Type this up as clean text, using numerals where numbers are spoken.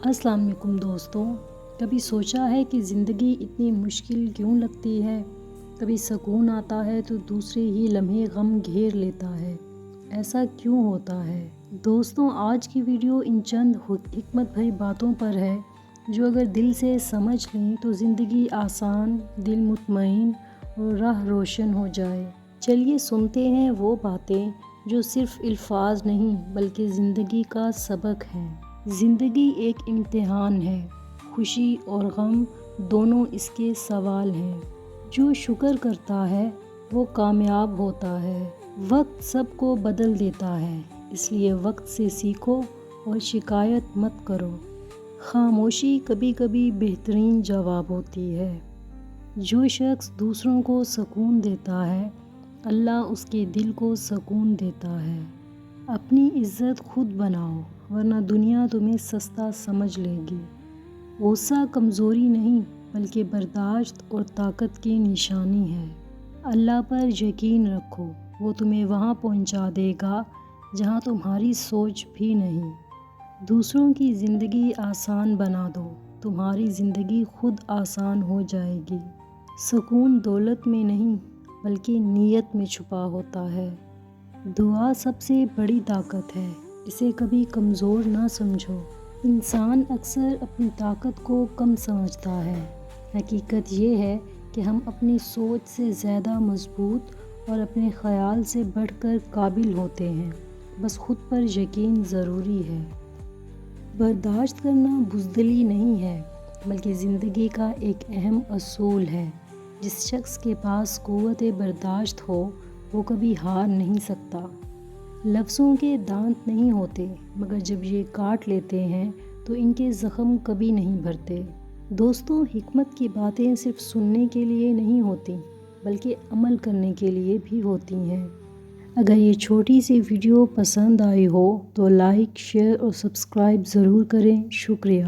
السلام علیکم دوستوں، کبھی سوچا ہے کہ زندگی اتنی مشکل کیوں لگتی ہے؟ کبھی سکون آتا ہے تو دوسرے ہی لمحے غم گھیر لیتا ہے۔ ایسا کیوں ہوتا ہے؟ دوستوں، آج کی ویڈیو ان چند حکمت بھری باتوں پر ہے جو اگر دل سے سمجھ لیں تو زندگی آسان، دل مطمئن اور راہ روشن ہو جائے۔ چلیے سنتے ہیں وہ باتیں جو صرف الفاظ نہیں بلکہ زندگی کا سبق ہیں۔ زندگی ایک امتحان ہے، خوشی اور غم دونوں اس کے سوال ہیں۔ جو شکر کرتا ہے وہ کامیاب ہوتا ہے۔ وقت سب کو بدل دیتا ہے، اس لیے وقت سے سیکھو اور شکایت مت کرو۔ خاموشی کبھی کبھی بہترین جواب ہوتی ہے۔ جو شخص دوسروں کو سکون دیتا ہے، اللہ اس کے دل کو سکون دیتا ہے۔ اپنی عزت خود بناؤ ورنہ دنیا تمہیں سستا سمجھ لے گی۔ غصہ کمزوری نہیں بلکہ برداشت اور طاقت کی نشانی ہے۔ اللہ پر یقین رکھو، وہ تمہیں وہاں پہنچا دے گا جہاں تمہاری سوچ بھی نہیں۔ دوسروں کی زندگی آسان بنا دو، تمہاری زندگی خود آسان ہو جائے گی۔ سکون دولت میں نہیں بلکہ نیت میں چھپا ہوتا ہے۔ دعا سب سے بڑی طاقت ہے، اسے کبھی کمزور نہ سمجھو۔ انسان اکثر اپنی طاقت کو کم سمجھتا ہے۔ حقیقت یہ ہے کہ ہم اپنی سوچ سے زیادہ مضبوط اور اپنے خیال سے بڑھ کر قابل ہوتے ہیں، بس خود پر یقین ضروری ہے۔ برداشت کرنا بزدلی نہیں ہے بلکہ زندگی کا ایک اہم اصول ہے۔ جس شخص کے پاس قوت برداشت ہو وہ کبھی ہار نہیں سکتا۔ لفظوں کے دانت نہیں ہوتے مگر جب یہ کاٹ لیتے ہیں تو ان کے زخم کبھی نہیں بھرتے۔ دوستوں، حکمت کی باتیں صرف سننے کے لیے نہیں ہوتی بلکہ عمل کرنے کے لیے بھی ہوتی ہیں۔ اگر یہ چھوٹی سی ویڈیو پسند آئی ہو تو لائک، شیئر اور سبسکرائب ضرور کریں۔ شکریہ۔